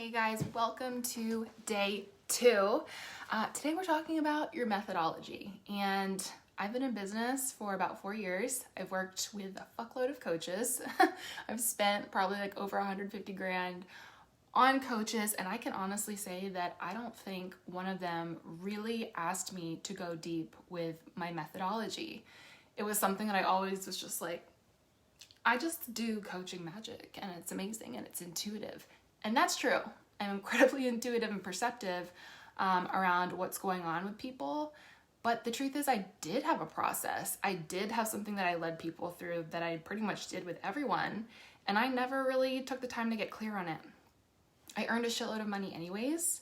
Hey guys, welcome to day 2. Today we're talking about your methodology, and I've been in business for about 4 years. I've worked with a fuckload of coaches. I've spent probably like over 150 grand on coaches, and I can honestly say that I don't think one of them really asked me to go deep with my methodology. It was something that I always was just like, I just do coaching magic and it's amazing and it's intuitive. And that's true. I'm incredibly intuitive and perceptive around what's going on with people. But the truth is I did have a process. I did have something that I led people through that I pretty much did with everyone. And I never really took the time to get clear on it. I earned a shitload of money anyways.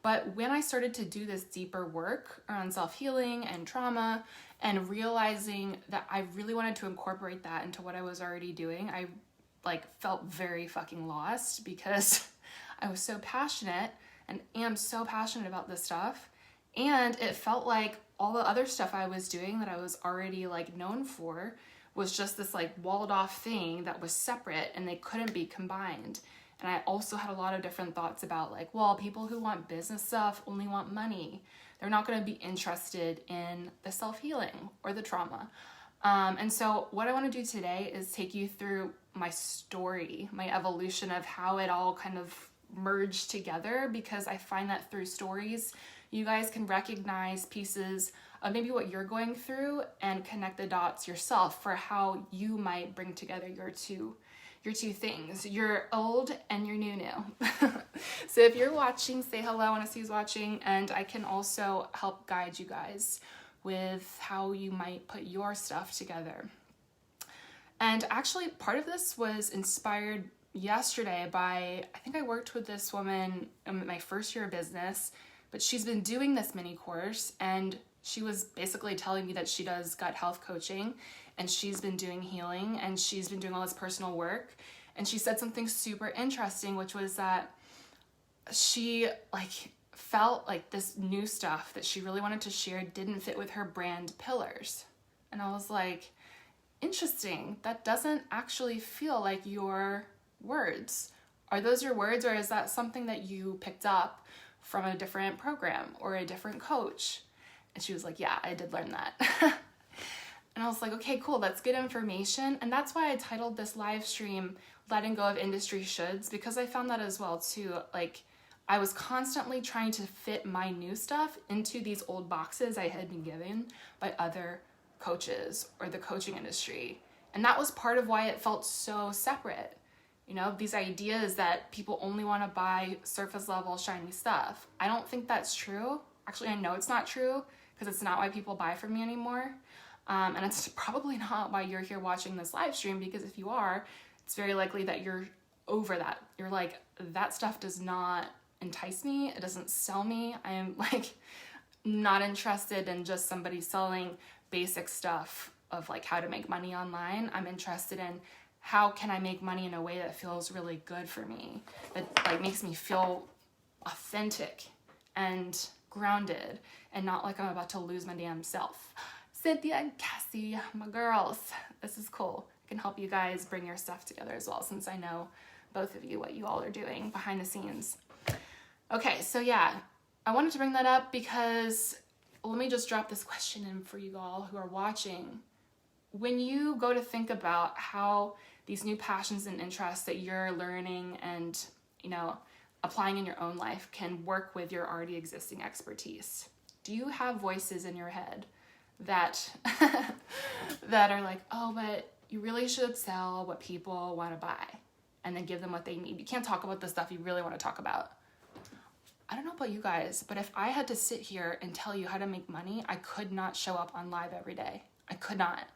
But when I started to do this deeper work around self-healing and trauma and realizing that I really wanted to incorporate that into what I was already doing, I felt very fucking lost because I was so passionate and am so passionate about this stuff. And it felt like all the other stuff I was doing that I was already known for was just this walled off thing that was separate and they couldn't be combined. And I also had a lot of different thoughts about people who want business stuff only want money. They're not going to be interested in the self-healing or the trauma. And so what I want to do today is take you through my story, my evolution of how it all kind of merged together, because I find that through stories, you guys can recognize pieces of maybe what you're going through and connect the dots yourself for how you might bring together your two things, your old and your new. So if you're watching, say hello. I want to see who's watching, and I can also help guide you guys with how you might put your stuff together. And actually part of this was inspired yesterday by, I think I worked with this woman in my first year of business, but she's been doing this mini course, and she was basically telling me that she does gut health coaching and she's been doing healing and she's been doing all this personal work. And she said something super interesting, which was that she felt like this new stuff that she really wanted to share didn't fit with her brand pillars. And I was like, interesting. That doesn't actually feel like your words. Are those your words, or is that something that you picked up from a different program or a different coach? And she was like, yeah, I did learn that. And I was like, okay, cool. That's good information. And that's why I titled this live stream, Letting Go of Industry Shoulds, because I found that as well too. I was constantly trying to fit my new stuff into these old boxes I had been given by other coaches or the coaching industry. And that was part of why it felt so separate. These ideas that people only want to buy surface level shiny stuff. I don't think that's true. Actually, I know it's not true because it's not why people buy from me anymore. And it's probably not why you're here watching this live stream, because if you are, it's very likely that you're over that. You're like, that stuff does not entice me. It doesn't sell me. I am not interested in just somebody selling basic stuff of how to make money online. I'm interested in how can I make money in a way that feels really good for me, that makes me feel authentic and grounded and not like I'm about to lose my damn self. Cynthia and Cassie, my girls, this is cool. I can help you guys bring your stuff together as well, since I know both of you, what you all are doing behind the scenes. Okay, so yeah, I wanted to bring that up because let me just drop this question in for you all who are watching. When you go to think about how these new passions and interests that you're learning and, applying in your own life can work with your already existing expertise, do you have voices in your head that that are like, oh, but you really should sell what people want to buy and then give them what they need? You can't talk about the stuff you really want to talk about. I don't know about you guys, but if I had to sit here and tell you how to make money, I could not show up on live every day. I could not.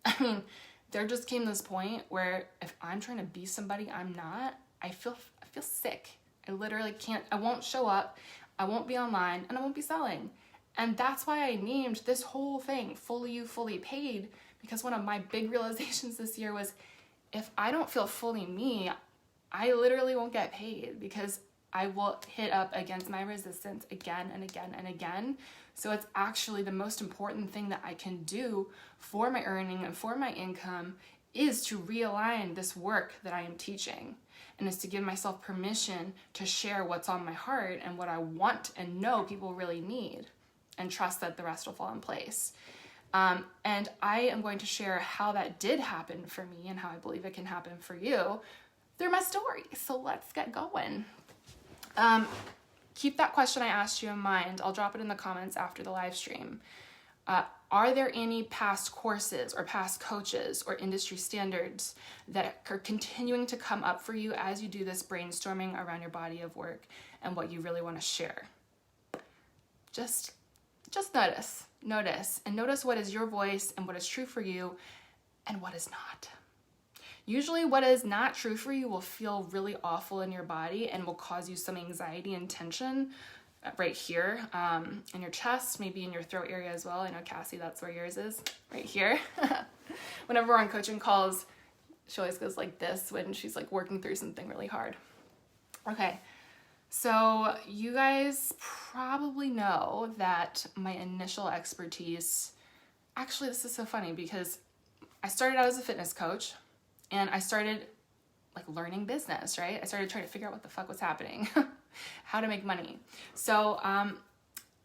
I mean, there just came this point where if I'm trying to be somebody I'm not, I feel sick. I literally can't. I won't show up. I won't be online, and I won't be selling. And that's why I named this whole thing Fully You, Fully Paid, because one of my big realizations this year was, if I don't feel fully me, I literally won't get paid, because I will hit up against my resistance again and again and again. So it's actually the most important thing that I can do for my earning and for my income is to realign this work that I am teaching. and is to give myself permission to share what's on my heart and what I want and know people really need, and trust that the rest will fall in place. And I am going to share how that did happen for me and how I believe it can happen for you through my story. So let's get going. Keep that question I asked you in mind. I'll drop it in the comments after the live stream. Are there any past courses or past coaches or industry standards that are continuing to come up for you as you do this brainstorming around your body of work and what you really want to share? Just notice what is your voice and what is true for you and what is not. Usually what is not true for you will feel really awful in your body and will cause you some anxiety and tension right here in your chest, maybe in your throat area as well. I know, Cassie, that's where yours is, right here. Whenever we're on coaching calls, she always goes like this when she's like working through something really hard. Okay, so you guys probably know that my initial expertise, actually this is so funny because I started out as a fitness coach and I started like learning business, right? I started trying to figure out what the fuck was happening, how to make money. So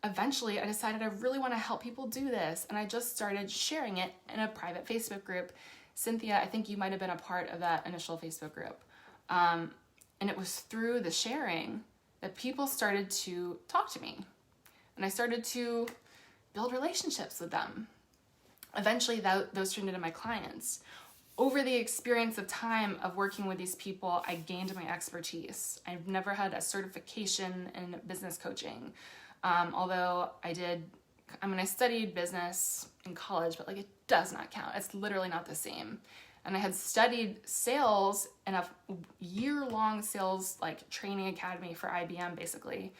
eventually I decided I really want to help people do this. And I just started sharing it in a private Facebook group. Cynthia, I think you might've been a part of that initial Facebook group. And it was through the sharing that people started to talk to me. And I started to build relationships with them. Eventually those turned into my clients. Over the experience of time of working with these people, I gained my expertise. I've never had a certification in business coaching. Although I studied business in college, but like it does not count. It's literally not the same. And I had studied sales in a year-long sales like training academy for IBM basically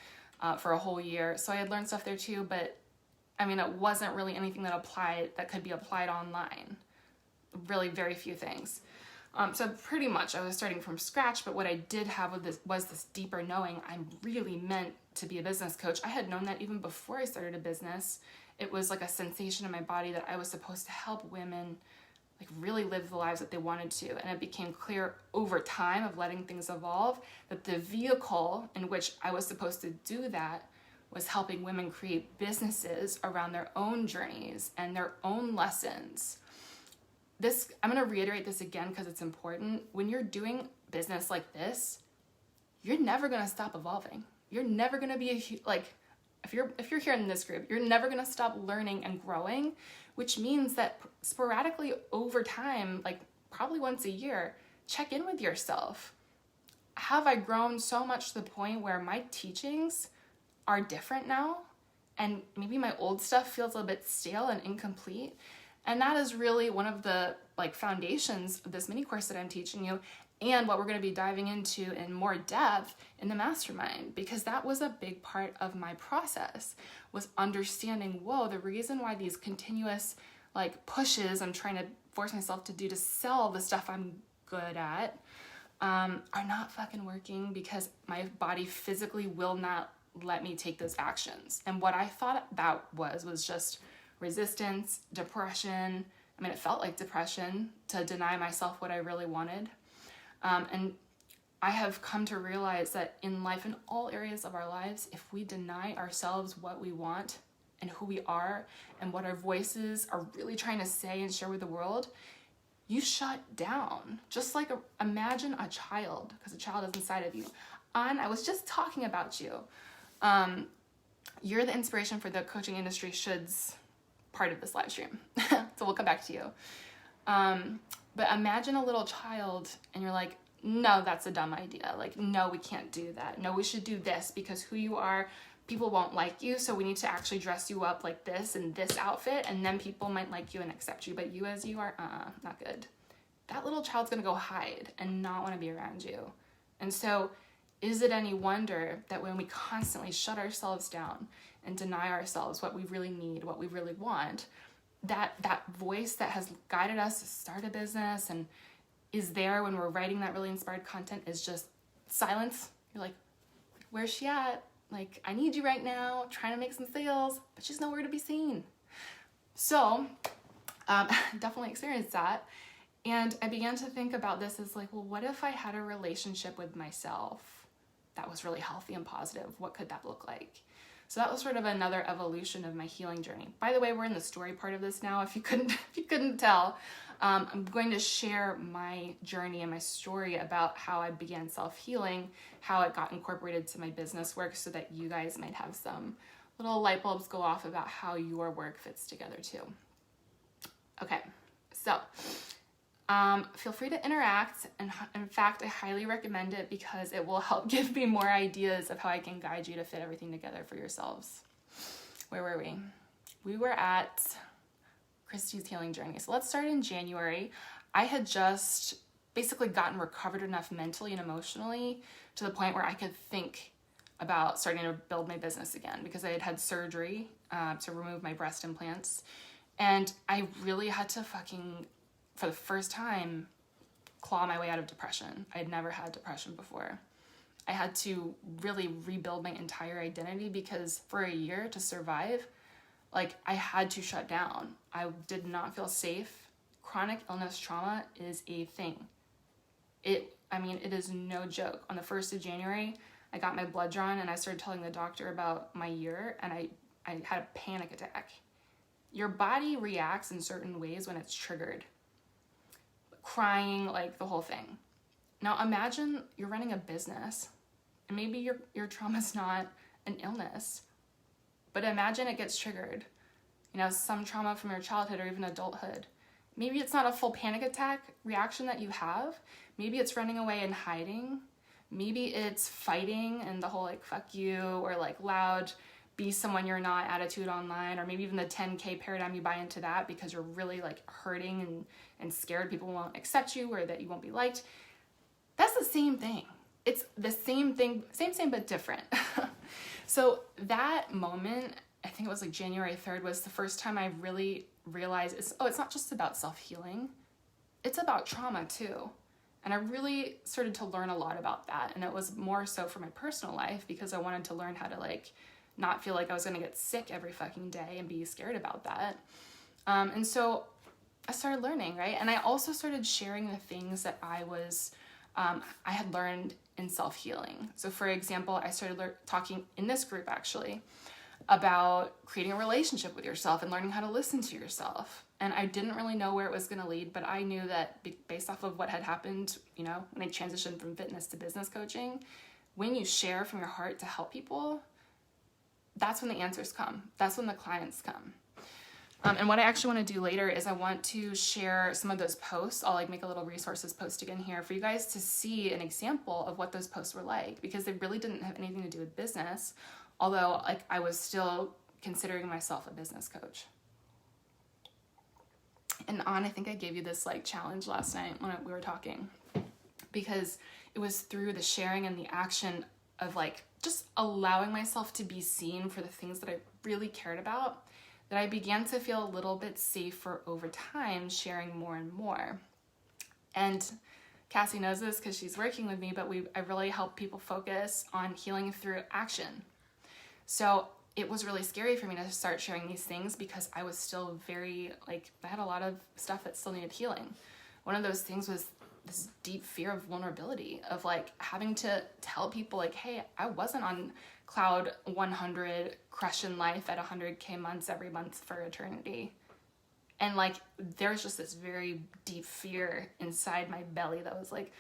for a whole year. So I had learned stuff there too, but I mean, it wasn't really anything that could be applied online. Really very few things. So pretty much I was starting from scratch, but what I did have was this deeper knowing I'm really meant to be a business coach. I had known that even before I started a business. It was like a sensation in my body that I was supposed to help women like really live the lives that they wanted to. And it became clear over time of letting things evolve that the vehicle in which I was supposed to do that was helping women create businesses around their own journeys and their own lessons. I'm going to reiterate this again because it's important. When you're doing business like this, you're never going to stop evolving. You're never going to be if you're here in this group, you're never going to stop learning and growing, which means that sporadically over time, like probably once a year, check in with yourself. Have I grown so much to the point where my teachings are different now? And maybe my old stuff feels a little bit stale and incomplete. And that is really one of the like foundations of this mini course that I'm teaching you and what we're going to be diving into in more depth in the Mastermind, because that was a big part of my process, was understanding, whoa, the reason why these continuous like pushes I'm trying to force myself to do to sell the stuff I'm good at are not fucking working because my body physically will not let me take those actions. And what I thought that was just resistance, depression. I mean, it felt like depression to deny myself what I really wanted. And I have come to realize that in life, in all areas of our lives, if we deny ourselves what we want and who we are and what our voices are really trying to say and share with the world, you shut down. Just like imagine a child, because a child is inside of you. I was just talking about you. You're the inspiration for the coaching industry shoulds part of this live stream. So we'll come back to you. But imagine a little child and you're like, no, that's a dumb idea. Like, no, we can't do that. No, we should do this because who you are, people won't like you. So we need to actually dress you up like this and this outfit. And then people might like you and accept you, but you as you are, not good. That little child's going to go hide and not want to be around you. And so is it any wonder that when we constantly shut ourselves down and deny ourselves what we really need, what we really want, that voice that has guided us to start a business and is there when we're writing that really inspired content is just silence. You're like, where's she at? Like, I need you right now, trying to make some sales, but she's nowhere to be seen. So, definitely experienced that. And I began to think about this as like, well, what if I had a relationship with myself that was really healthy and positive? What could that look like? So that was sort of another evolution of my healing journey. By the way, we're in the story part of this now. If you couldn't tell, I'm going to share my journey and my story about how I began self-healing, how it got incorporated to my business work, so that you guys might have some little light bulbs go off about how your work fits together too. Okay, so feel free to interact, and in fact, I highly recommend it because it will help give me more ideas of how I can guide you to fit everything together for yourselves. Where were we? We were at Christy's healing journey. So let's start in January. I had just basically gotten recovered enough mentally and emotionally to the point where I could think about starting to build my business again, because I had had surgery to remove my breast implants. And I really had to for the first time, claw my way out of depression. I had never had depression before. I had to really rebuild my entire identity, because for a year to survive, like, I had to shut down. I did not feel safe. Chronic illness trauma is a thing. It is no joke. On the 1st of January, I got my blood drawn and I started telling the doctor about my year, and I had a panic attack. Your body reacts in certain ways when it's triggered. Crying, like the whole thing. Now imagine you're running a business, and maybe your trauma's not an illness, but imagine it gets triggered. Some trauma from your childhood or even adulthood. Maybe it's not a full panic attack reaction that you have. Maybe it's running away and hiding. Maybe it's fighting and the whole like fuck you, or like loud be someone you're not attitude online, or maybe even the 10K paradigm, you buy into that because you're really like hurting and scared people won't accept you, or that you won't be liked. That's the same thing. It's the same thing, same but different. So that moment, I think it was like January 3rd, was the first time I really realized it's not just about self-healing, it's about trauma too. And I really started to learn a lot about that. And it was more so for my personal life, because I wanted to learn how to like not feel like I was going to get sick every fucking day and be scared about that. And so I started learning, right? And I also started sharing the things that I had learned in self-healing. So for example, I started talking in this group actually about creating a relationship with yourself and learning how to listen to yourself. And I didn't really know where it was going to lead, but I knew that based off of what had happened, when I transitioned from fitness to business coaching, when you share from your heart to help people, that's when the answers come. That's when the clients come. And what I actually want to do later is I want to share some of those posts. I'll like make a little resources post again here for you guys to see an example of what those posts were like, because they really didn't have anything to do with business, although like I was still considering myself a business coach. And I think I gave you this like challenge last night when we were talking, because it was through the sharing and the action of like just allowing myself to be seen for the things that I really cared about, that I began to feel a little bit safer over time, sharing more and more. And Cassie knows this because she's working with me, but I really help people focus on healing through action. So it was really scary for me to start sharing these things, because I was still I had a lot of stuff that still needed healing. One of those things was this deep fear of vulnerability, of like having to tell people like, hey, I wasn't on cloud 100 crushing life at 100K months every month for eternity. And like, there's just this very deep fear inside my belly that was like,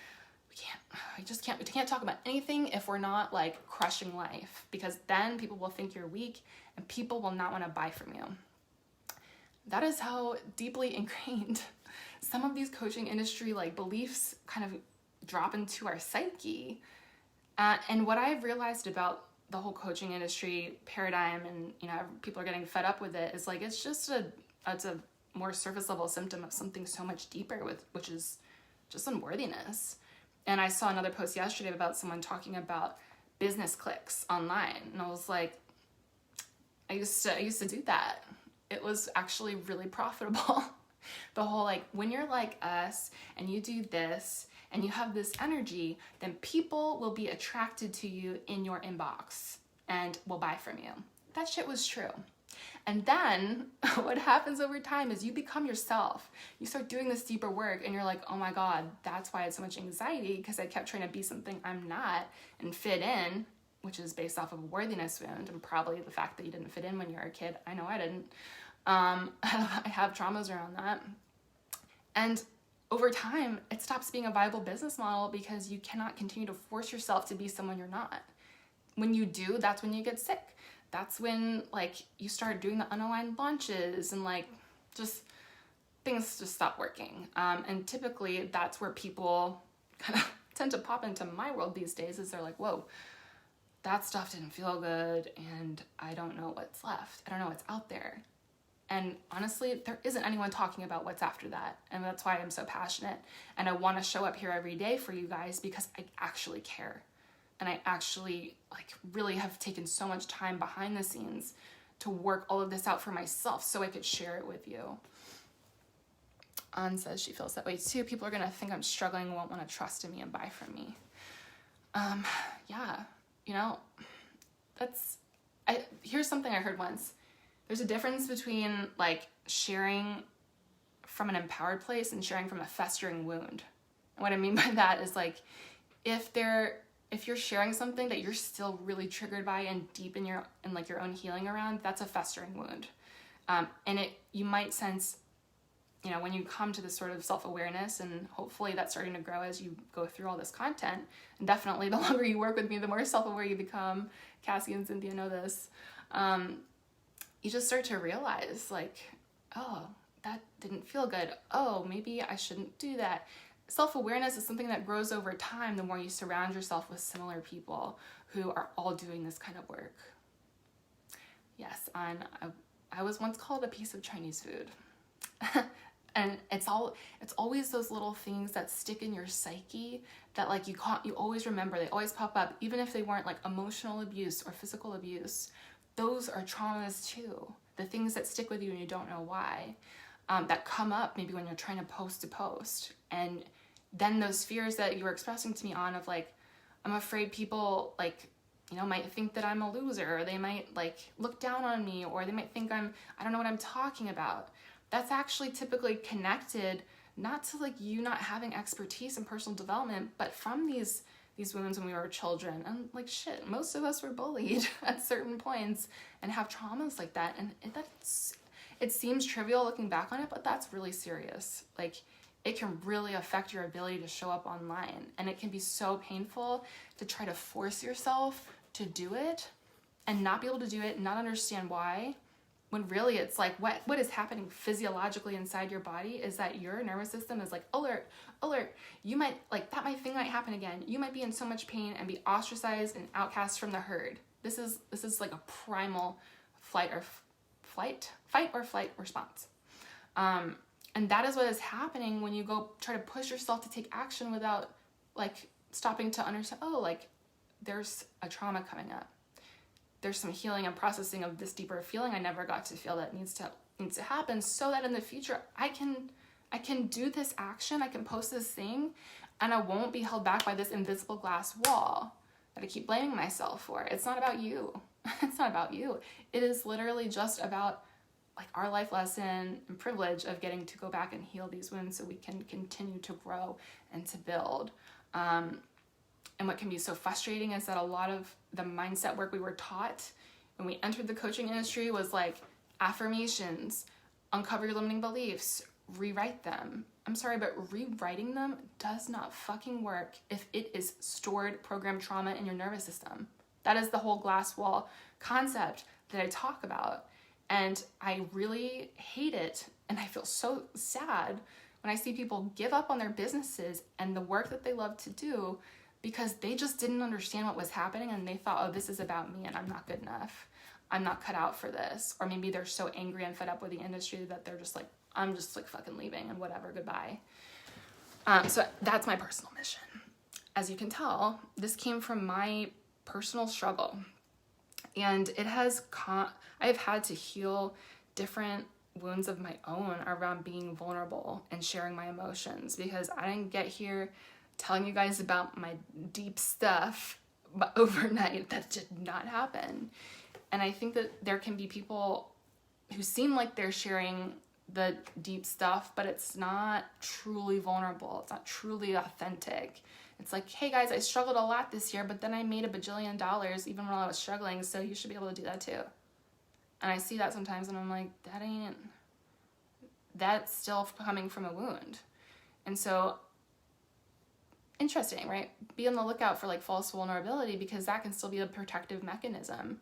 we can't talk about anything if we're not like crushing life, because then people will think you're weak and people will not want to buy from you. That is how deeply ingrained some of these coaching industry like beliefs kind of drop into our psyche. And what I've realized about the whole coaching industry paradigm, and people are getting fed up with it, is like it's a more surface level symptom of something so much deeper, which is just unworthiness. And I saw another post yesterday about someone talking about business clicks online, and I was like, I used to do that. It was actually really profitable. The whole like, when you're like us and you do this and you have this energy, then people will be attracted to you in your inbox and will buy from you. That shit was true. And then what happens over time is you become yourself. You start doing this deeper work and you're like, oh my God, that's why I had so much anxiety, because I kept trying to be something I'm not and fit in, which is based off of a worthiness wound and probably the fact that you didn't fit in when you were a kid. I know I didn't. I have traumas around that. And over time, it stops being a viable business model because you cannot continue to force yourself to be someone you're not. When you do, that's when you get sick. That's when like you start doing the unaligned launches and like just things just stop working. And typically that's where people kind of tend to pop into my world these days, is they're like, whoa, that stuff didn't feel good and I don't know what's left. I don't know what's out there. And honestly, there isn't anyone talking about what's after that. And that's why I'm so passionate. And I want to show up here every day for you guys because I actually care. And I actually like really have taken so much time behind the scenes to work all of this out for myself so I could share it with you. Ann says she feels that way too. People are going to think I'm struggling and won't want to trust in me and buy from me. Yeah, you know, here's something I heard once. There's a difference between like sharing from an empowered place and sharing from a festering wound. And what I mean by that is like, if you're sharing something that you're still really triggered by and deep in your own healing around, that's a festering wound. And you might sense, you know, when you come to this sort of self-awareness, and hopefully that's starting to grow as you go through all this content. And definitely the longer you work with me, the more self-aware you become. Cassie and Cynthia know this. You just start to realize like, oh, that didn't feel good. Oh, maybe I shouldn't do that. Self-awareness is something that grows over time the more you surround yourself with similar people who are all doing this kind of work. Yes, I was once called a piece of Chinese food. And it's always those little things that stick in your psyche that like you always remember. They always pop up, even if they weren't like emotional abuse or physical abuse. Those are traumas too. The things that stick with you and you don't know why, that come up maybe when you're trying to post. And then those fears that you were expressing to me on of like, I'm afraid people like, you know, might think that I'm a loser, or they might like look down on me, or they might think I don't know what I'm talking about. That's actually typically connected not to like you not having expertise in personal development, but from these wounds when we were children. And like shit, most of us were bullied at certain points and have traumas like that. And it seems trivial looking back on it, but that's really serious. Like it can really affect your ability to show up online. And it can be so painful to try to force yourself to do it and not be able to do it, not understand why, when really it's like what is happening physiologically inside your body is that your nervous system is like, alert, you might, like that might happen again. You might be in so much pain and be ostracized and outcast from the herd. This is like a primal fight or flight response. And that is what is happening when you go try to push yourself to take action without like stopping to understand, oh, like there's a trauma coming up. There's some healing and processing of this deeper feeling I never got to feel that needs to happen, so that in the future I can do this action, I can post this thing, and I won't be held back by this invisible glass wall that I keep blaming myself for. It's not about you. It's not about you. It is literally just about like our life lesson and privilege of getting to go back and heal these wounds so we can continue to grow and to build. And what can be so frustrating is that a lot of the mindset work we were taught when we entered the coaching industry was like affirmations, uncover your limiting beliefs, rewrite them. I'm sorry, but rewriting them does not fucking work if it is stored programmed trauma in your nervous system. That is the whole glass wall concept that I talk about. And I really hate it. And I feel so sad when I see people give up on their businesses and the work that they love to do because they just didn't understand what was happening and they thought, oh, this is about me and I'm not good enough. I'm not cut out for this. Or maybe they're so angry and fed up with the industry that they're just like, I'm just like fucking leaving and whatever, goodbye. So that's my personal mission. As you can tell, this came from my personal struggle. And I have had to heal different wounds of my own around being vulnerable and sharing my emotions, because I didn't get here telling you guys about my deep stuff overnight. That did not happen. And I think that there can be people who seem like they're sharing the deep stuff, but it's not truly vulnerable. It's not truly authentic. It's like, hey guys, I struggled a lot this year, but then I made $1 billion even while I was struggling, so you should be able to do that too. And I see that sometimes and I'm like, that's still coming from a wound. And so, interesting, right? Be on the lookout for like false vulnerability, because that can still be a protective mechanism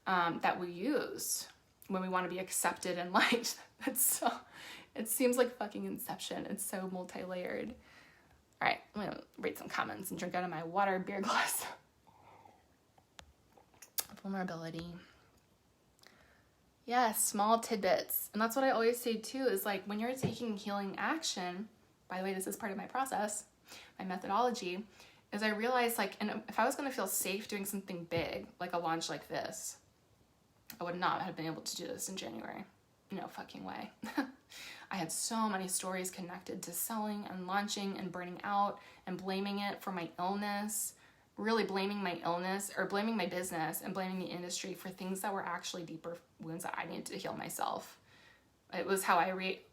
that we use when we want to be accepted and liked. It seems like fucking Inception. It's so multi-layered. All right, I'm gonna read some comments and drink out of my water beer glass. Vulnerability. Yes, small tidbits. And that's what I always say too, is like when you're taking healing action, by the way, this is part of my process, my methodology, is I realized like, and if I was gonna feel safe doing something big, like a launch like this, I would not have been able to do this in January. No fucking way. I had so many stories connected to selling and launching and burning out and blaming it for my illness, really blaming my illness or blaming my business and blaming the industry for things that were actually deeper wounds that I needed to heal myself. It was how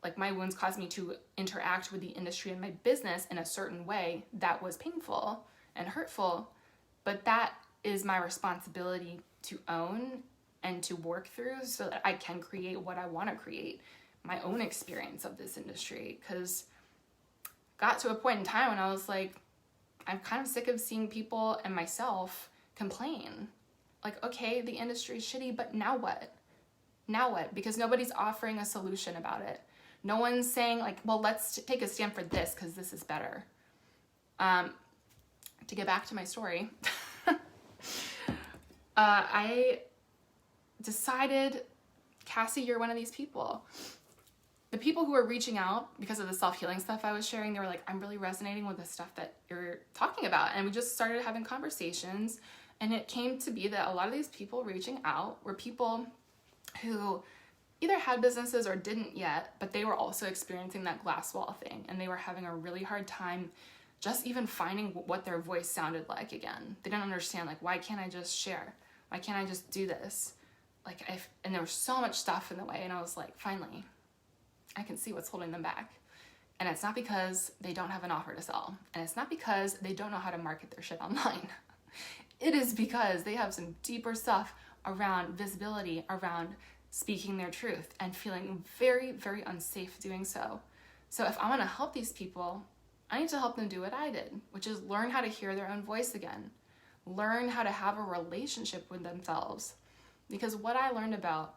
like my wounds caused me to interact with the industry and my business in a certain way that was painful and hurtful, but that is my responsibility to own and to work through so that I can create what I want to create, my own experience of this industry. Because got to a point in time when I was like, I'm kind of sick of seeing people and myself complain. Like, okay, the industry is shitty, but now what? Now what? Because nobody's offering a solution about it. No one's saying like, well, let's take a stand for this because this is better. To get back to my story, I decided, Cassie, you're one of these people. The people who were reaching out because of the self-healing stuff I was sharing, they were like, I'm really resonating with the stuff that you're talking about. And we just started having conversations, and it came to be that a lot of these people reaching out were people who either had businesses or didn't yet, but they were also experiencing that glass wall thing, and they were having a really hard time just even finding what their voice sounded like again. They didn't understand, like, why can't I just share? Why can't I just do this? Like, and there was so much stuff in the way, and I was like, finally, I can see what's holding them back. And it's not because they don't have an offer to sell, and it's not because they don't know how to market their shit online. It is because they have some deeper stuff around visibility, around speaking their truth, and feeling very, very unsafe doing so. So if I want to help these people, I need to help them do what I did, which is learn how to hear their own voice again. Learn how to have a relationship with themselves. Because what I learned about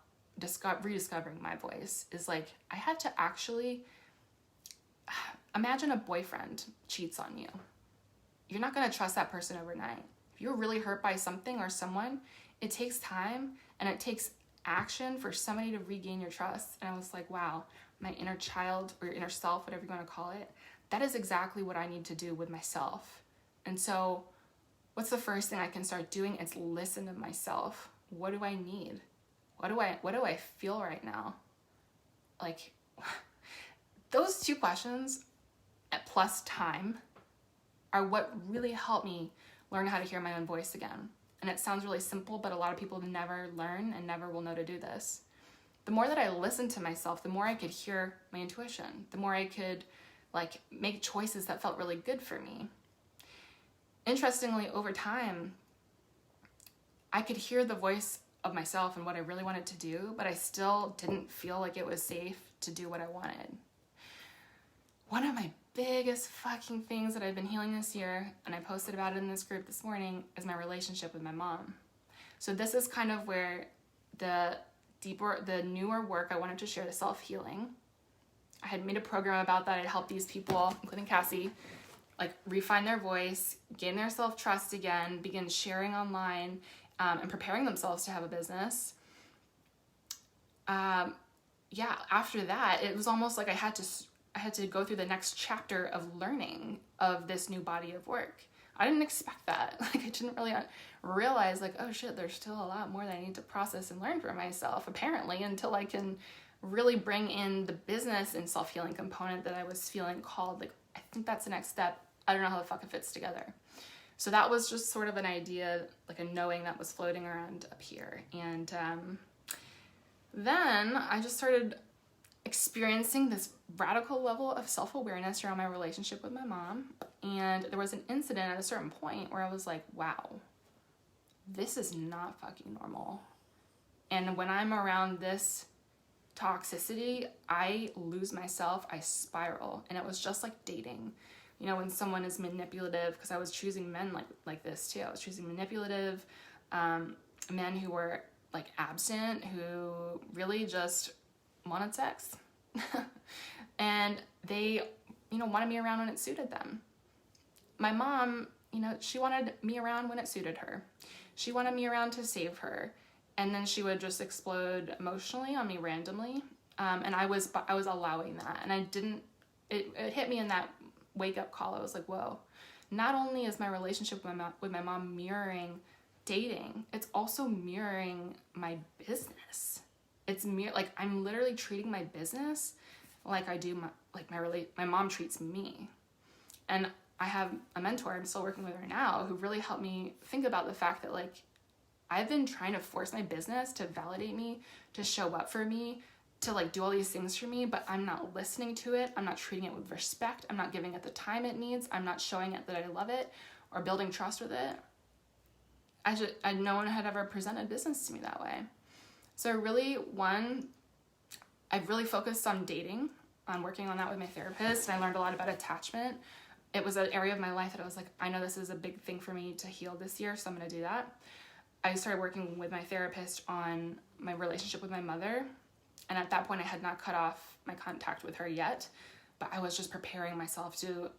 rediscovering my voice is like, I had to actually imagine a boyfriend cheats on you. You're not going to trust that person overnight. If you're really hurt by something or someone, it takes time and it takes action for somebody to regain your trust. And I was like, wow, my inner child or inner self, whatever you want to call it, that is exactly what I need to do with myself. And so what's the first thing I can start doing? It's listen to myself. What do I need? What do I feel right now? Like, those two questions plus time are what really helped me learn how to hear my own voice again. And it sounds really simple, but a lot of people never learn and never will know to do this. The more that I listened to myself, the more I could hear my intuition, the more I could like make choices that felt really good for me. Interestingly, over time, I could hear the voice of myself and what I really wanted to do, but I still didn't feel like it was safe to do what I wanted. One of my biggest fucking things that I've been healing this year, and I posted about it in this group this morning, is my relationship with my mom. So this is kind of where the newer work I wanted to share, the self-healing. I had made a program about that. I'd help these people, including Cassie, like refine their voice, gain their self-trust again, begin sharing online, and preparing themselves to have a business. After that, it was almost like I had to go through the next chapter of learning of this new body of work. I didn't expect that. Like, I didn't really realize, like, oh shit, there's still a lot more that I need to process and learn for myself, apparently, until I can really bring in the business and self-healing component that I was feeling called. Like, I think that's the next step. I don't know how the fuck it fits together. So that was just sort of an idea, like a knowing that was floating around up here. And, Then I just started experiencing this radical level of self-awareness around my relationship with my mom. And there was an incident at a certain point where I was like, wow, this is not fucking normal. And when I'm around this toxicity, I lose myself, I spiral. And it was just like dating. You know, when someone is manipulative, because I was choosing men like this too. I was choosing manipulative men who were like absent, who really just wanted sex. And they, you know, wanted me around when it suited them. My mom, you know, she wanted me around when it suited her. She wanted me around to save her. And then she would just explode emotionally on me randomly. And I was allowing that. And I didn't, it hit me in that wake up call. I was like, whoa, not only is my relationship with my mom mirroring dating, it's also mirroring my business. It's like I'm literally treating my business like I do my mom treats me. And I have a mentor, I'm still working with her now, who really helped me think about the fact that like I've been trying to force my business to validate me, to show up for me, to like do all these things for me, but I'm not listening to it. I'm not treating it with respect. I'm not giving it the time it needs. I'm not showing it that I love it or building trust with it. No one had ever presented business to me that way. So I've really focused on dating, on working on that with my therapist, and I learned a lot about attachment. It was an area of my life that I was like, I know this is a big thing for me to heal this year, so I'm going to do that. I started working with my therapist on my relationship with my mother, and at that point I had not cut off my contact with her yet, but I was just preparing myself to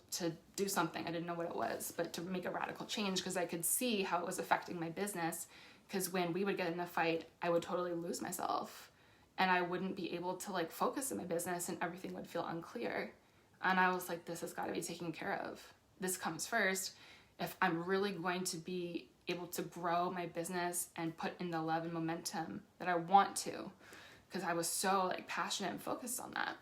do something. I didn't know what it was, but to make a radical change, because I could see how it was affecting my business. Because when we would get in a fight, I would totally lose myself, and I wouldn't be able to like focus in my business, and everything would feel unclear. And I was like, this has got to be taken care of. This comes first. If I'm really going to be able to grow my business and put in the love and momentum that I want to, because I was so like passionate and focused on that.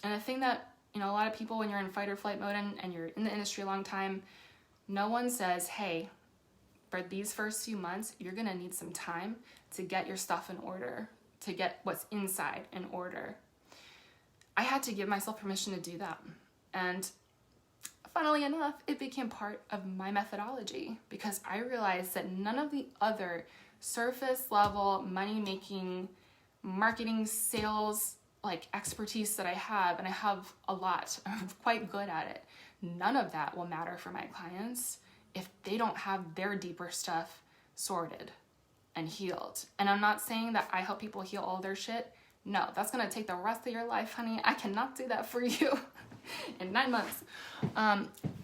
And the thing that, you know, a lot of people, when you're in fight or flight mode and you're in the industry a long time, no one says, hey, for these first few months, you're going to need some time to get your stuff in order, to get what's inside in order. I had to give myself permission to do that. And funnily enough, it became part of my methodology, because I realized that none of the other surface level money-making marketing, sales, like expertise that I have, and I have a lot, I'm quite good at it, none of that will matter for my clients if they don't have their deeper stuff sorted and healed. And I'm not saying that I help people heal all their shit. No, that's gonna take the rest of your life, honey. I cannot do that for you in 9 months.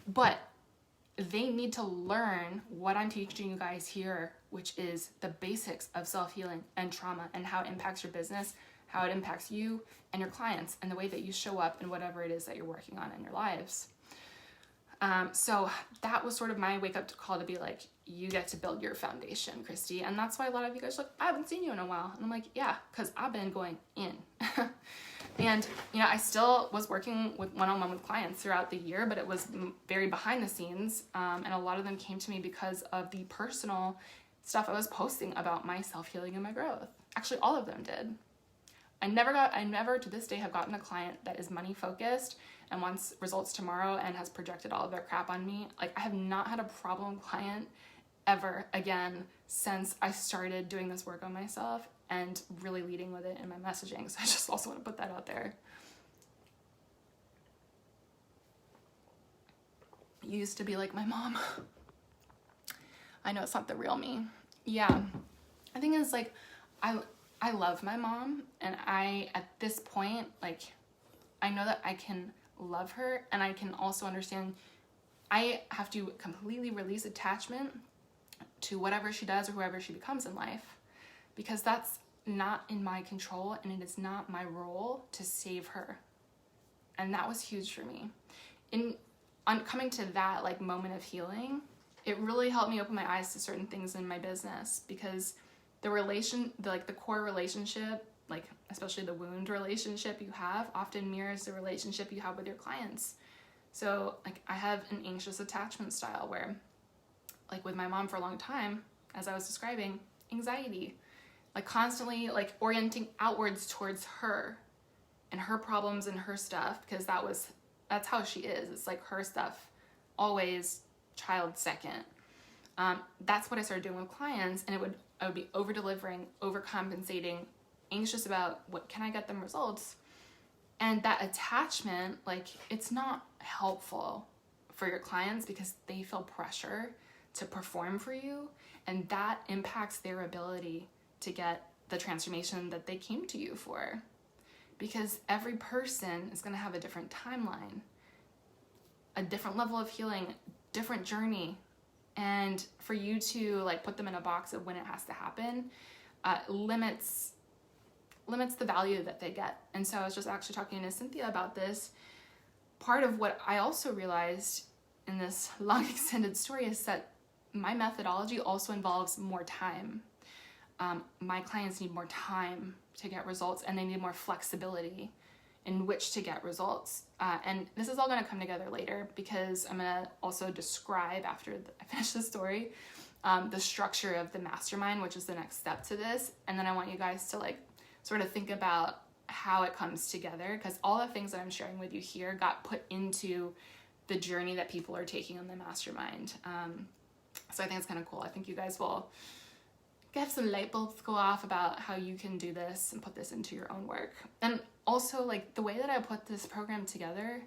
But they need to learn what I'm teaching you guys here, which is the basics of self-healing and trauma, and how it impacts your business, how it impacts you and your clients, and the way that you show up in whatever it is that you're working on in your lives. So that was sort of my wake up call to be like, you get to build your foundation, Christy. And that's why a lot of you guys are like, I haven't seen you in a while. And I'm like, yeah, because I've been going in. And, you know, I still was working with one-on-one with clients throughout the year, but it was very behind the scenes. And a lot of them came to me because of the personal stuff I was posting about my self-healing and my growth. Actually, all of them did. I never to this day have gotten a client that is money focused and wants results tomorrow and has projected all of their crap on me. Like, I have not had a problem client ever again since I started doing this work on myself and really leading with it in my messaging. So I just also want to put that out there. You used to be like my mom. I know it's not the real me. Yeah. I think it's like, I love my mom, and at this point, like, I know that I can love her, and I can also understand I have to completely release attachment to whatever she does or whoever she becomes in life, because that's not in my control, and it is not my role to save her. And that was huge for me. On coming to that like moment of healing, it really helped me open my eyes to certain things in my business, because the core relationship, like especially the wound relationship you have, often mirrors the relationship you have with your clients. So like I have an anxious attachment style where, like with my mom for a long time, as I was describing, anxiety. like constantly like orienting outwards towards her and her problems and her stuff, because that's how she is. It's like her stuff, always child second. That's what I started doing with clients, and I would be over delivering, overcompensating, anxious about what can I get them results. And that attachment, like, it's not helpful for your clients because they feel pressure to perform for you, and that impacts their ability to get the transformation that they came to you for. Because every person is going to have a different timeline, a different level of healing, different journey. And for you to like put them in a box of when it has to happen, limits the value that they get. And so I was just actually talking to Cynthia about this. Part of what I also realized in this long extended story is that my methodology also involves more time. My clients need more time to get results, and they need more flexibility in which to get results. And this is all going to come together later, because I'm going to also describe, after I finish the story, the structure of the mastermind, which is the next step to this. And then I want you guys to like sort of think about how it comes together, because all the things that I'm sharing with you here got put into the journey that people are taking on the mastermind. So I think it's kind of cool. I think you guys will get some light bulbs go off about how you can do this and put this into your own work. And also, like, the way that I put this program together,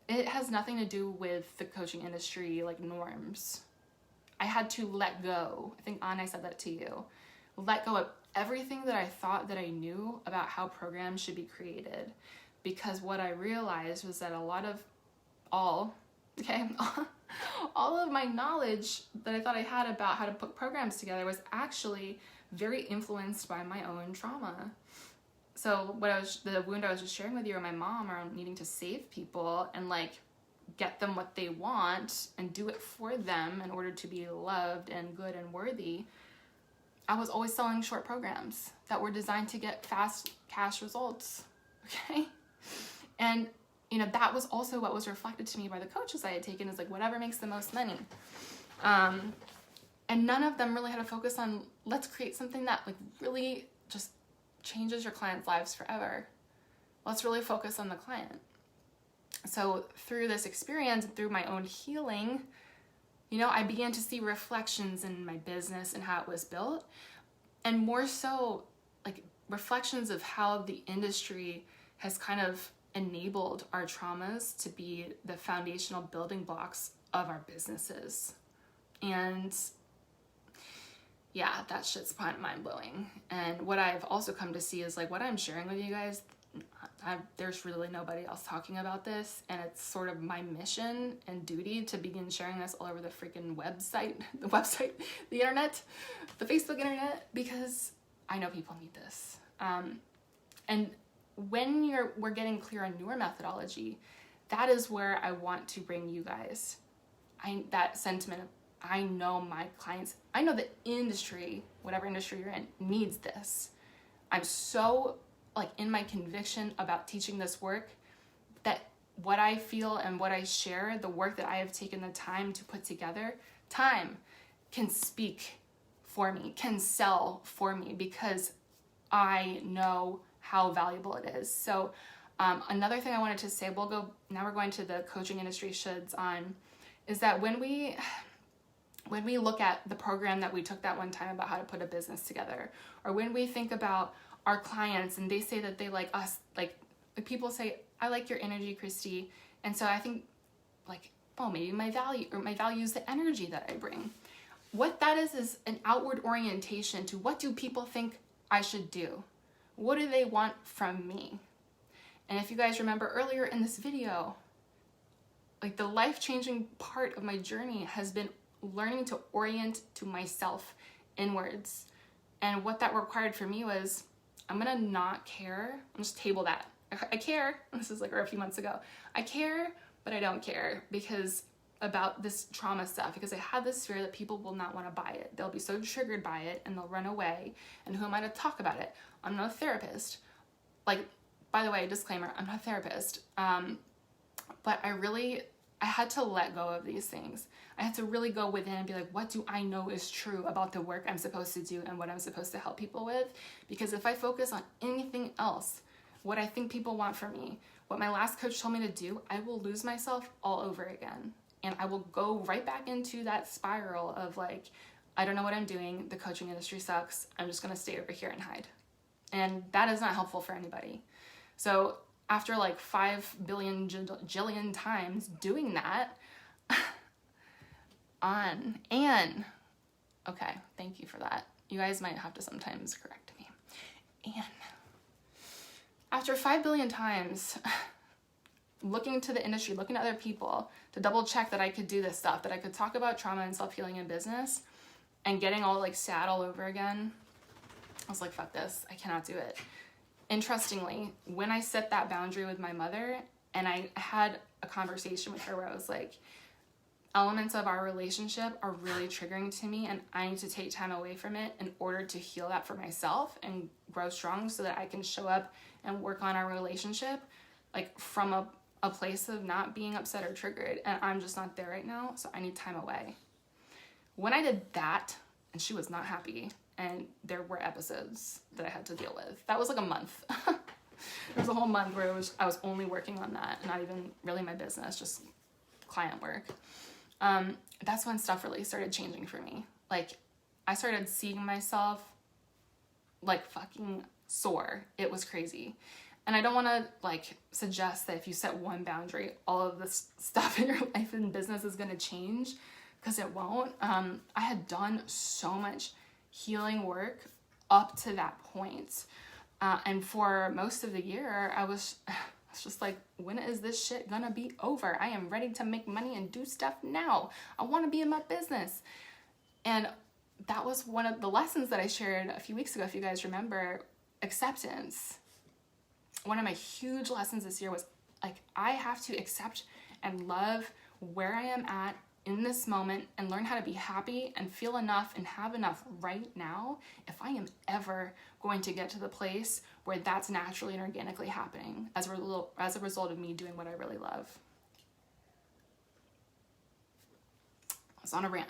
it has nothing to do with the coaching industry, like, norms. I had to let go. I think Anna said that to you. Let go of everything that I thought that I knew about how programs should be created. Because what I realized was that all of my knowledge that I thought I had about how to put programs together was actually very influenced by my own trauma. So the wound I was just sharing with you, or my mom, around needing to save people and like get them what they want and do it for them in order to be loved and good and worthy, I was always selling short programs that were designed to get fast cash results. Okay. And you know, that was also what was reflected to me by the coaches I had taken, is like whatever makes the most money. And none of them really had a focus on, let's create something that like really just changes your clients' lives forever. Let's really focus on the client. So through this experience, through my own healing, you know, I began to see reflections in my business and how it was built, and more so like reflections of how the industry has kind of enabled our traumas to be the foundational building blocks of our businesses. And yeah, that shit's mind-blowing. And what I've also come to see is like what I'm sharing with you guys, there's really nobody else talking about this, and it's sort of my mission and duty to begin sharing this all over the freaking the internet, the Facebook internet, because I know people need this. And when we're getting clear on your methodology, that is where I want to bring you guys. That sentiment of, I know my clients, I know the industry, whatever industry you're in, needs this. I'm so like in my conviction about teaching this work that what I feel and what I share, the work that I have taken the time to put together, time can speak for me, can sell for me, because I know how valuable it is. So another thing I wanted to say, now we're going to the coaching industry shoulds on, is that when we look at the program that we took that one time about how to put a business together, or when we think about our clients and they say that they like us, like people say, I like your energy, Christy. And so I think like, oh, maybe my value is the energy that I bring. What that is an outward orientation to, what do people think I should do? What do they want from me? And if you guys remember earlier in this video, like the life-changing part of my journey has been learning to orient to myself inwards. And what that required for me was, I'm gonna not care. I'm just table that. I care. This is like a few months ago. I care, but I don't care about this trauma stuff, because I had this fear that people will not want to buy it. They'll be so triggered by it and they'll run away. And who am I to talk about it? I'm not a therapist. Like, by the way, disclaimer, I'm not a therapist. But I I had to let go of these things. I had to really go within and be like, what do I know is true about the work I'm supposed to do and what I'm supposed to help people with? Because if I focus on anything else, what I think people want from me, what my last coach told me to do, I will lose myself all over again. And I will go right back into that spiral of like, I don't know what I'm doing. The coaching industry sucks. I'm just going to stay over here and hide. And that is not helpful for anybody. So after like 5 billion jillion times doing that, okay, thank you for that. You guys might have to sometimes correct me. And after 5 billion times looking to the industry, looking at other people to double check that I could do this stuff, that I could talk about trauma and self-healing in business, and getting all like sad all over again, I was like, fuck this, I cannot do it. Interestingly, when I set that boundary with my mother and I had a conversation with her where I was like, elements of our relationship are really triggering to me and I need to take time away from it in order to heal that for myself and grow strong so that I can show up and work on our relationship like from a place of not being upset or triggered, and I'm just not there right now, so I need time away. When I did that, and she was not happy, and there were episodes that I had to deal with. That was like a month. There was a whole month where I was only working on that, not even really my business, just client work. That's when stuff really started changing for me. Like, I started seeing myself like fucking sore. It was crazy. And I don't want to like suggest that if you set one boundary, all of this stuff in your life and business is going to change, because it won't. I had done so much healing work up to that point. And for most of the year, I was just like, when is this shit gonna be over? I am ready to make money and do stuff now. I want to be in my business. And that was one of the lessons that I shared a few weeks ago, if you guys remember, acceptance. One of my huge lessons this year was like, I have to accept and love where I am at in this moment and learn how to be happy and feel enough and have enough right now if I am ever going to get to the place where that's naturally and organically happening as a result of me doing what I really love. I was on a rant.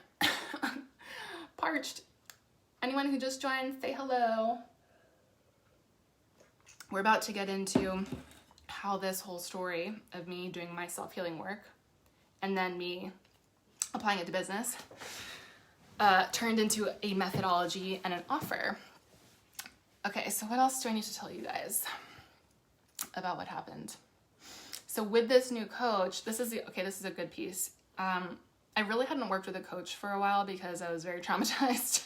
Parched. Anyone who just joined, say hello. We're about to get into how this whole story of me doing my self-healing work and then me applying it to business turned into a methodology and an offer. Okay, so what else do I need to tell you guys about what happened? So with this new coach, this is a good piece. I really hadn't worked with a coach for a while because I was very traumatized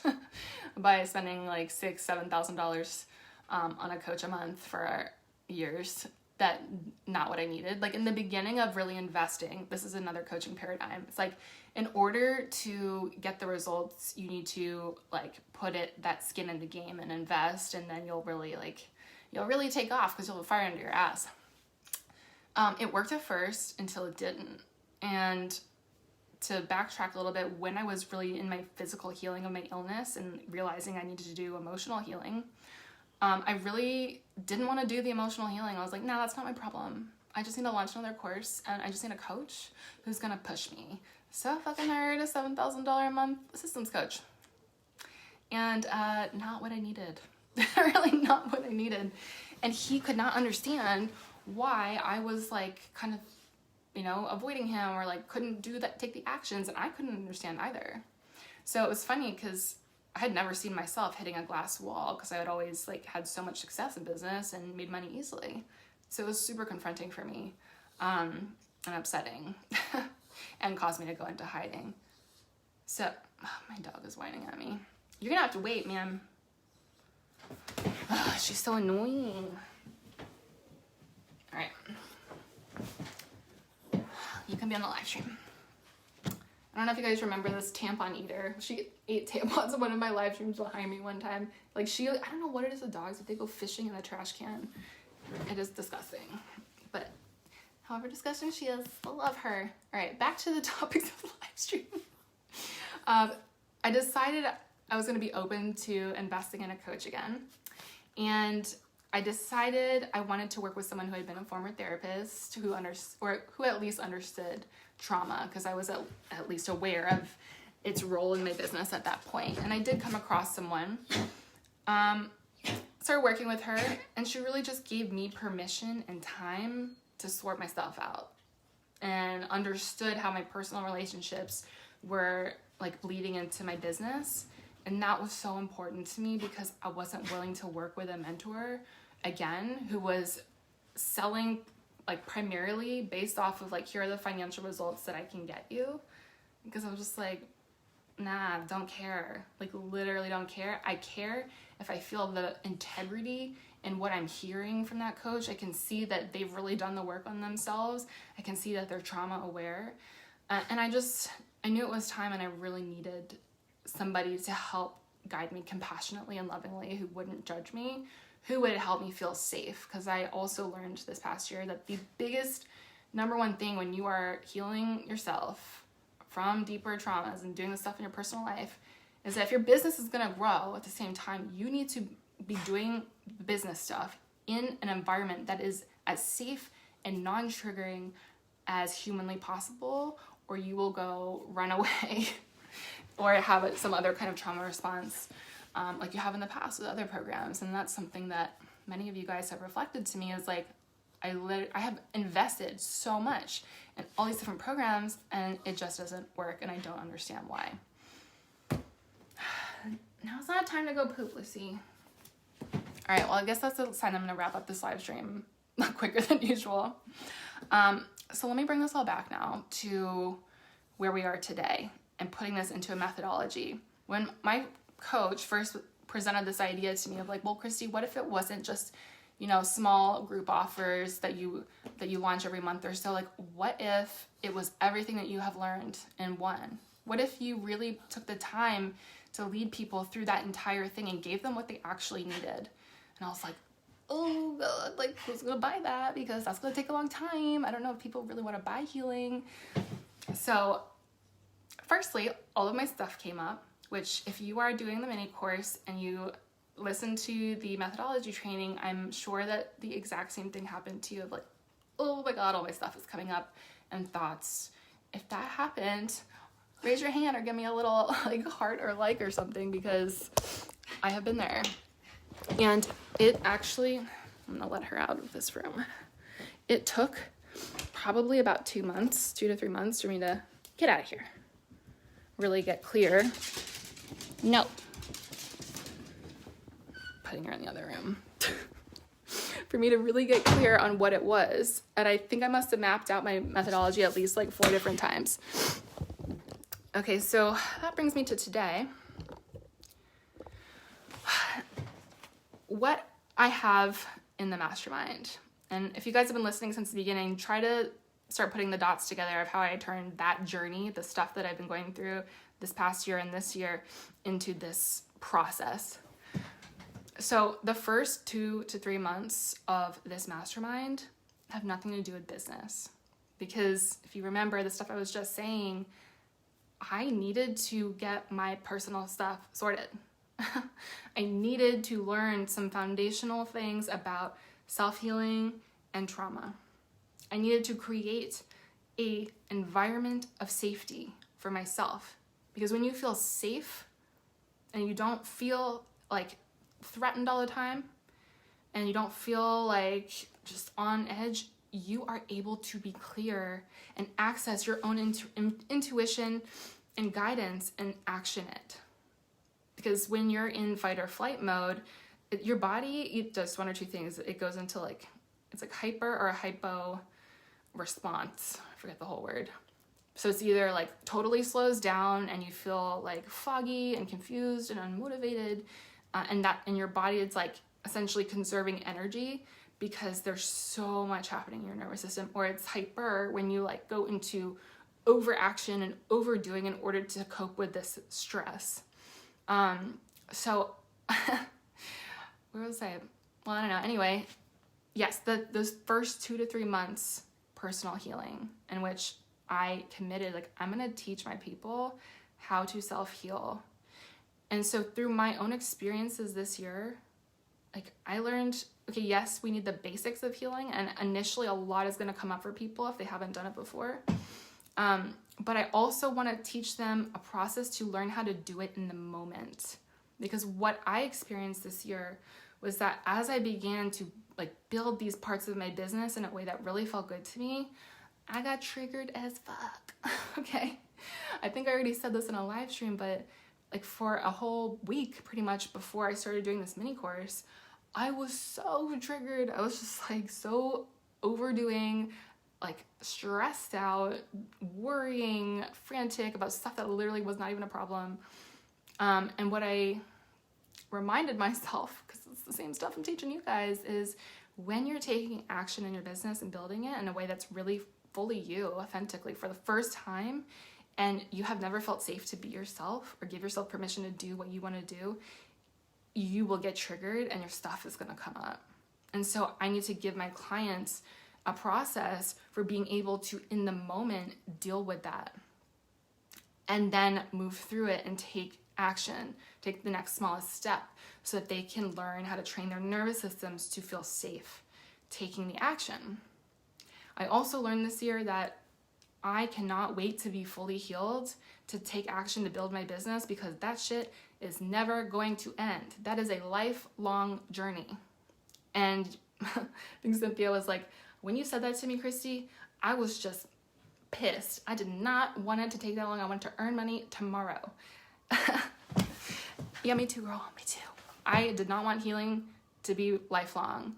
by spending like $6,000-$7,000 on a coach a month for years. That not what I needed. Like in the beginning of really investing, this is another coaching paradigm. It's like, in order to get the results, you need to like put that skin in the game and invest, and then you'll really take off because you'll have fire under your ass. It worked at first until it didn't. And to backtrack a little bit, when I was really in my physical healing of my illness and realizing I needed to do emotional healing, I really didn't want to do the emotional healing. I was like, no, that's not my problem. I just need to launch another course and I just need a coach who's going to push me. So I fucking hired a $7,000 a month systems coach. And not what I needed. Really not what I needed. And he could not understand why I was like kind of, avoiding him or like couldn't take the actions, and I couldn't understand either. So it was funny because I had never seen myself hitting a glass wall because I had always like had so much success in business and made money easily. So it was super confronting for me and upsetting and caused me to go into hiding. So my dog is whining at me. You're gonna have to wait, man. She's so annoying. All right. You can be on the live stream. I don't know if you guys remember this tampon eater. She ate tampons in one of my live streams behind me one time. Like I don't know what it is with dogs, but they go fishing in the trash can. It is disgusting. But however disgusting she is, I love her. All right, back to the topics of the live stream. I decided I was going to be open to investing in a coach again. And I decided I wanted to work with someone who had been a former therapist who at least understood trauma, because I was at least aware of its role in my business at that point. And I did come across someone, started working with her, and she really just gave me permission and time to sort myself out, and understood how my personal relationships were like bleeding into my business. And that was so important to me, because I wasn't willing to work with a mentor again who was selling like primarily based off of like, here are the financial results that I can get you. Because I was just like, nah, don't care. Like, literally don't care. I care if I feel the integrity in what I'm hearing from that coach. I can see that they've really done the work on themselves. I can see that they're trauma aware. And I knew it was time, and I really needed somebody to help guide me compassionately and lovingly, who wouldn't judge me, who would help me feel safe. Because I also learned this past year that the biggest number one thing when you are healing yourself from deeper traumas and doing the stuff in your personal life is that if your business is going to grow at the same time, you need to be doing business stuff in an environment that is as safe and non-triggering as humanly possible, or you will go run away or have some other kind of trauma response, like you have in the past with other programs. And that's something that many of you guys have reflected to me, is like, I have invested so much in all these different programs, and it just doesn't work, and I don't understand why. Now it's not time to go poop, Lucy. All right, well, I guess that's a sign I'm going to wrap up this live stream quicker than usual. So let me bring this all back now to where we are today, and putting this into a methodology. When my coach first presented this idea to me of like, well, Christy, what if it wasn't just, small group offers that you launch every month or so? Like, what if it was everything that you have learned in one? What if you really took the time to lead people through that entire thing and gave them what they actually needed? And I was like, oh God, like, who's gonna buy that? Because that's gonna take a long time. I don't know if people really want to buy healing. So firstly, all of my stuff came up, which if you are doing the mini course and you listen to the methodology training, I'm sure that the exact same thing happened to you, of like, oh my God, all my stuff is coming up, and thoughts. If that happened, raise your hand or give me a little like heart or like or something, because I have been there. And it actually, I'm gonna let her out of this room. It took probably about 2 to 3 months for me to get out of here, really get clear. No. Putting her in the other room. For me to really get clear on what it was. And I think I must have mapped out my methodology at least like 4 different times. Okay, so that brings me to today. What I have in the mastermind. And if you guys have been listening since the beginning, try to start putting the dots together of how I turned that journey, the stuff that I've been going through this past year and this year, into this process. So the first 2 to 3 months of this mastermind have nothing to do with business. Because if you remember the stuff I was just saying, I needed to get my personal stuff sorted. I needed to learn some foundational things about self-healing and trauma. I needed to create an environment of safety for myself. Because when you feel safe and you don't feel like threatened all the time, and you don't feel like just on edge, you are able to be clear and access your own intuition and guidance and action it. Because when you're in fight or flight mode, your body, it does one or two things. It goes into like, it's like hyper or hypo response. I forget the whole word. So it's either like totally slows down and you feel like foggy and confused and unmotivated, and that in your body, it's like essentially conserving energy because there's so much happening in your nervous system. Or it's hyper when you like go into overaction and overdoing in order to cope with this stress. So where was I? Well, I don't know. Anyway, yes, those first 2 to 3 months personal healing, in which I committed, like, I'm going to teach my people how to self-heal. And so through my own experiences this year, like, I learned okay, yes, we need the basics of healing, and initially a lot is going to come up for people if they haven't done it before. But I also want to teach them a process to learn how to do it in the moment. Because what I experienced this year was that as I began to like build these parts of my business in a way that really felt good to me, I got triggered as fuck. Okay. I think I already said this in a live stream, but like for a whole week, pretty much before I started doing this mini course, I was so triggered. I was just like so overdoing, like stressed out, worrying, frantic about stuff that literally was not even a problem. And what I reminded myself, because it's the same stuff I'm teaching you guys, is when you're taking action in your business and building it in a way that's really fully you, authentically, for the first time, and you have never felt safe to be yourself or give yourself permission to do what you want to do, you will get triggered and your stuff is going to come up. And so I need to give my clients a process for being able to, in the moment, deal with that and then move through it and take action, take the next smallest step so that they can learn how to train their nervous systems to feel safe taking the action. I also learned this year that I cannot wait to be fully healed to take action to build my business, because that shit is never going to end. That is a lifelong journey. And I think Cynthia was like, when you said that to me, Christy, I was just pissed. I did not want it to take that long. I wanted to earn money tomorrow. Yeah, me too, girl. Me too. I did not want healing to be lifelong.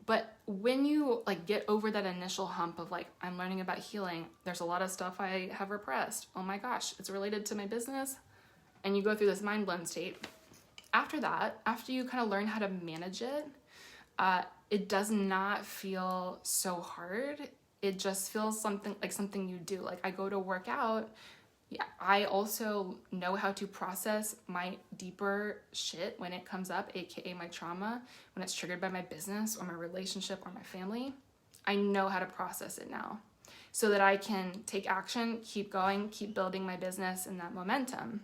But when you like get over that initial hump of like, I'm learning about healing, there's a lot of stuff I have repressed. Oh my gosh, it's related to my business. And you go through this mind blown state. After that, after you kind of learn how to manage it, it does not feel so hard. It just feels something you do. Like I go to work out. Yeah, I also know how to process my deeper shit when it comes up, aka my trauma, when it's triggered by my business or my relationship or my family. I know how to process it now so that I can take action, keep going, keep building my business and that momentum.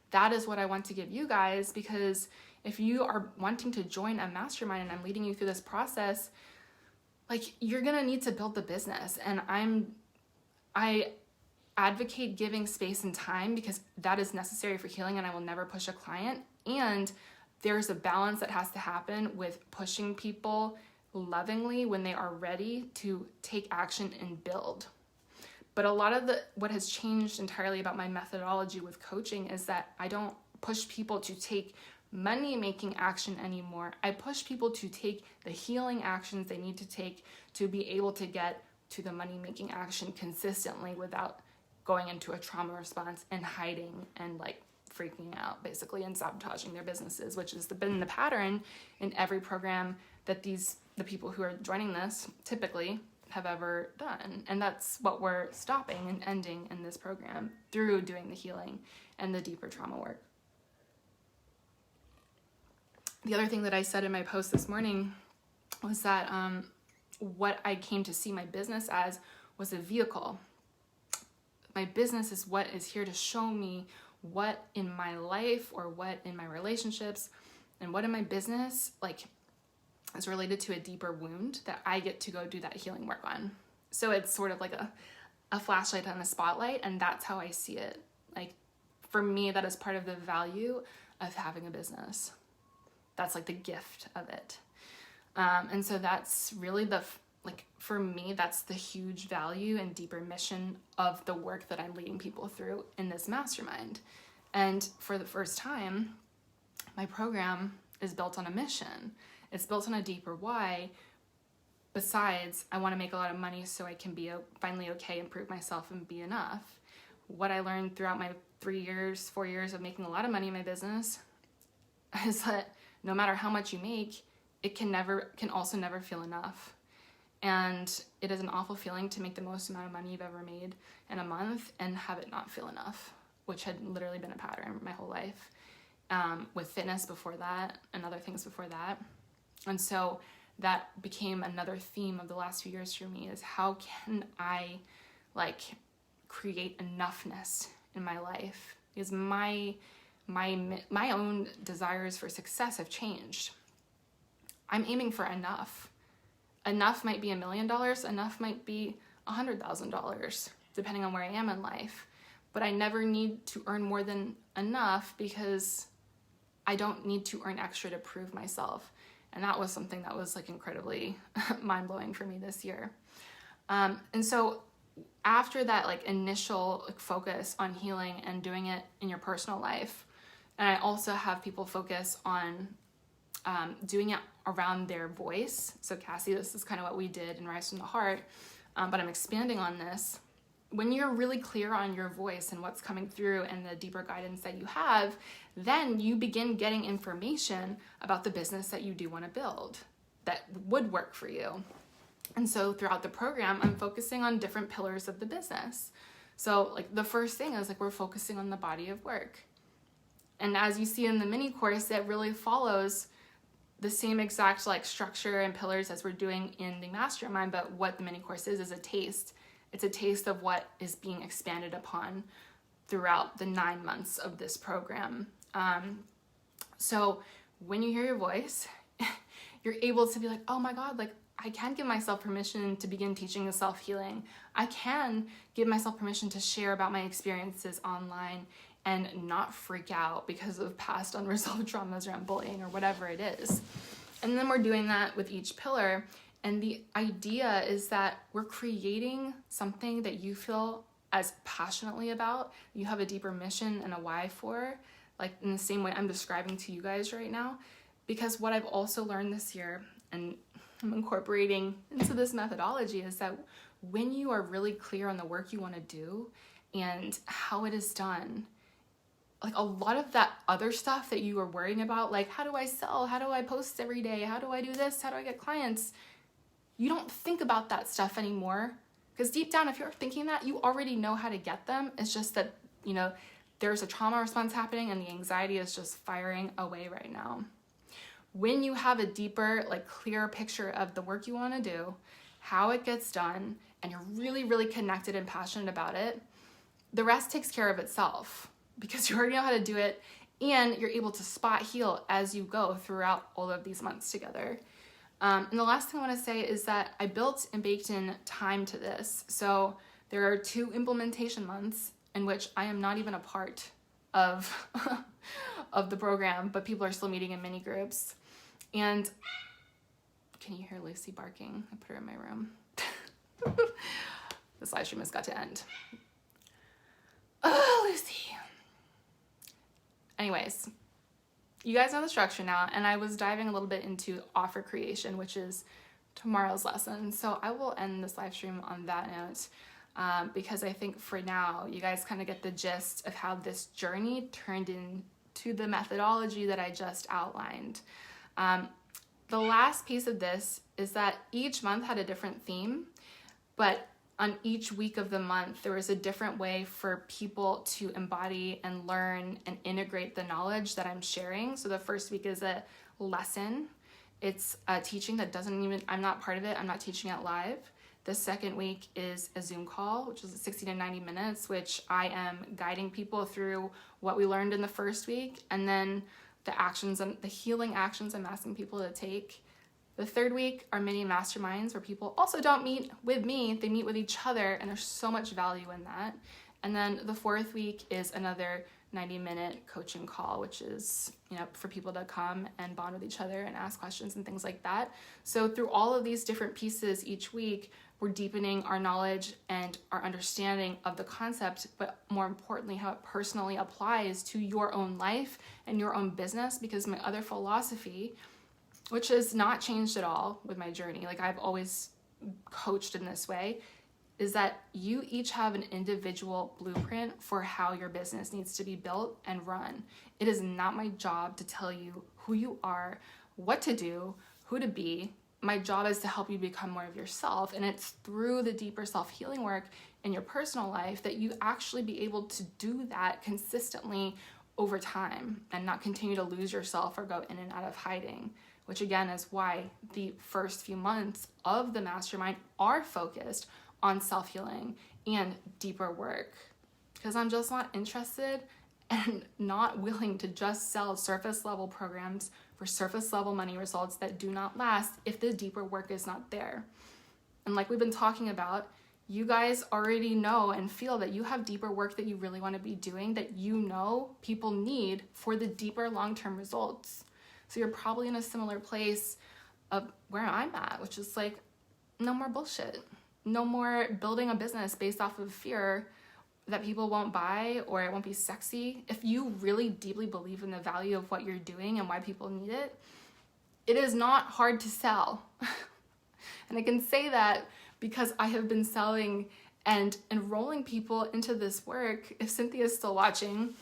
That is what I want to give you guys, because if you are wanting to join a mastermind and I'm leading you through this process, like you're gonna need to build the business. And I advocate giving space and time because that is necessary for healing, and I will never push a client. And there's a balance that has to happen with pushing people lovingly when they are ready to take action and build. But a lot of what has changed entirely about my methodology with coaching is that I don't push people to take money-making action anymore. I push people to take the healing actions they need to take to be able to get to the money-making action consistently without going into a trauma response and hiding and like freaking out basically and sabotaging their businesses, which has been the pattern in every program that the people who are joining this typically have ever done. And that's what we're stopping and ending in this program through doing the healing and the deeper trauma work. The other thing that I said in my post this morning was that what I came to see my business as was a vehicle. My business is what is here to show me what in my life or what in my relationships and what in my business like is related to a deeper wound that I get to go do that healing work on. So it's sort of like a flashlight on a spotlight, and that's how I see it. Like for me, that is part of the value of having a business. That's like the gift of it. And so that's really for me, that's the huge value and deeper mission of the work that I'm leading people through in this mastermind. And for the first time, my program is built on a mission. It's built on a deeper why. Besides, I want to make a lot of money so I can be finally okay and prove myself and be enough. What I learned throughout my 4 years of making a lot of money in my business is that no matter how much you make, it can also never feel enough. And it is an awful feeling to make the most amount of money you've ever made in a month and have it not feel enough, which had literally been a pattern my whole life, with fitness before that and other things before that. And so that became another theme of the last few years for me, is how can I create enoughness in my life? Because my own desires for success have changed. I'm aiming for enough. Enough might be $1 million, enough might be $100,000, depending on where I am in life. But I never need to earn more than enough because I don't need to earn extra to prove myself. And that was something that was like incredibly mind-blowing for me this year. And so after that like initial focus on healing and doing it in your personal life, and I also have people focus on doing it around their voice. So Cassie, this is kind of what we did in Rise from the Heart, but I'm expanding on this. When you're really clear on your voice and what's coming through and the deeper guidance that you have, then you begin getting information about the business that you do want to build that would work for you. And so throughout the program, I'm focusing on different pillars of the business. So like the first thing is like we're focusing on the body of work. And as you see in the mini course, it really follows the same exact like structure and pillars as we're doing in the Mastermind, but what the mini course is a taste. It's a taste of what is being expanded upon throughout the 9 months of this program. So when you hear your voice, you're able to be like, oh my God, like I can give myself permission to begin teaching the self-healing. I can give myself permission to share about my experiences online and not freak out because of past unresolved traumas around bullying or whatever it is. And then we're doing that with each pillar. And the idea is that we're creating something that you feel as passionately about, you have a deeper mission and a why for, like in the same way I'm describing to you guys right now. Because what I've also learned this year, and I'm incorporating into this methodology, is that when you are really clear on the work you want to do and how it is done, like a lot of that other stuff that you are worrying about, like how do I sell? How do I post every day? How do I do this? How do I get clients? You don't think about that stuff anymore, because deep down, if you're thinking that, you already know how to get them. It's just that, you know, there's a trauma response happening and the anxiety is just firing away right now. When you have a deeper, like clearer picture of the work you want to do, how it gets done, and you're really, really connected and passionate about it, the rest takes care of itself because you already know how to do it and you're able to spot heal as you go throughout all of these months together. And the last thing I want to say is that I built and baked in time to this. So there are 2 implementation months in which I am not even a part of, of the program, but people are still meeting in mini groups. And can you hear Lucy barking? I put her in my room. This live stream has got to end. Oh, Lucy. Anyways, you guys know the structure now, and I was diving a little bit into offer creation, which is tomorrow's lesson. So I will end this live stream on that note, because I think for now, you guys kind of get the gist of how this journey turned into the methodology that I just outlined. The last piece of this is that each month had a different theme, but on each week of the month, there was a different way for people to embody and learn and integrate the knowledge that I'm sharing. So the first week is a lesson. It's a teaching that I'm not part of it. I'm not teaching it live. The second week is a Zoom call, which is 60 to 90 minutes, which I am guiding people through what we learned in the first week. And then the actions and the healing actions I'm asking people to take. The third week are mini masterminds where people also don't meet with me, they meet with each other, and there's so much value in that. And then the fourth week is another 90-minute coaching call, which is, you know, for people to come and bond with each other and ask questions and things like that. So through all of these different pieces each week, we're deepening our knowledge and our understanding of the concept, but more importantly, how it personally applies to your own life and your own business. Because my other philosophy, which has not changed at all with my journey, like I've always coached in this way, is that you each have an individual blueprint for how your business needs to be built and run. It is not my job to tell you who you are, what to do, who to be. My job is to help you become more of yourself. And it's through the deeper self-healing work in your personal life that you actually be able to do that consistently over time and not continue to lose yourself or go in and out of hiding. Which again is why the first few months of the Mastermind are focused on self-healing and deeper work. Because I'm just not interested and not willing to just sell surface level programs for surface level money results that do not last if the deeper work is not there. And like we've been talking about, you guys already know and feel that you have deeper work that you really want to be doing, that you know people need for the deeper long-term results. So you're probably in a similar place of where I'm at, which is like, no more bullshit. No more building a business based off of fear that people won't buy or it won't be sexy. If you really deeply believe in the value of what you're doing and why people need it, it is not hard to sell. And I can say that because I have been selling and enrolling people into this work. If Cynthia's still watching,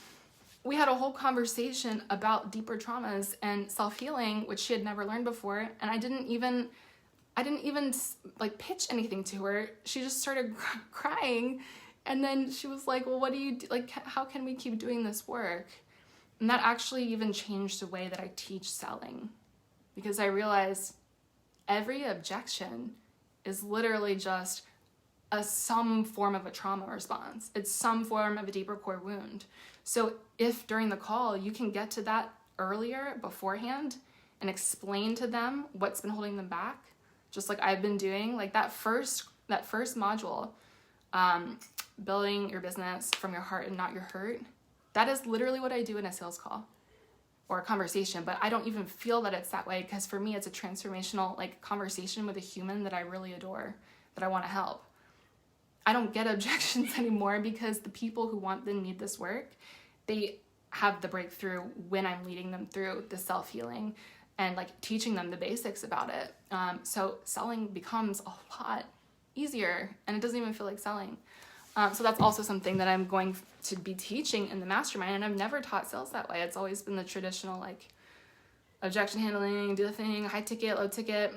we had a whole conversation about deeper traumas and self-healing, which she had never learned before. And I didn't even like pitch anything to her. She just started crying. And then she was like, well, what do you do? Like, how can we keep doing this work? And that actually even changed the way that I teach selling, because I realized every objection is literally just some form of a trauma response. It's some form of a deeper core wound. So if during the call you can get to that earlier beforehand and explain to them what's been holding them back, just like I've been doing, like that first module, building your business from your heart and not your hurt, that is literally what I do in a sales call or a conversation, but I don't even feel that it's that way, because for me it's a transformational like conversation with a human that I really adore, that I want to help. I don't get objections anymore because the people who want and need this work, they have the breakthrough when I'm leading them through the self-healing and like teaching them the basics about it. So selling becomes a lot easier and it doesn't even feel like selling. So that's also something that I'm going to be teaching in the mastermind, and I've never taught sales that way. It's always been the traditional like objection handling, do the thing, high ticket, low ticket,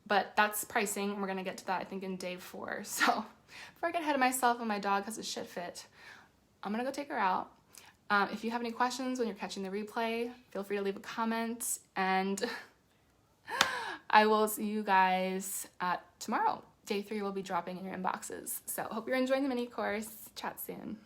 but that's pricing, and we're gonna get to that I think in day 4. So before I get ahead of myself and my dog has a shit fit, I'm gonna go take her out. If you have any questions when you're catching the replay, feel free to leave a comment, and I will see you guys tomorrow. Day 3 will be dropping in your inboxes. So hope you're enjoying the mini course. Chat soon.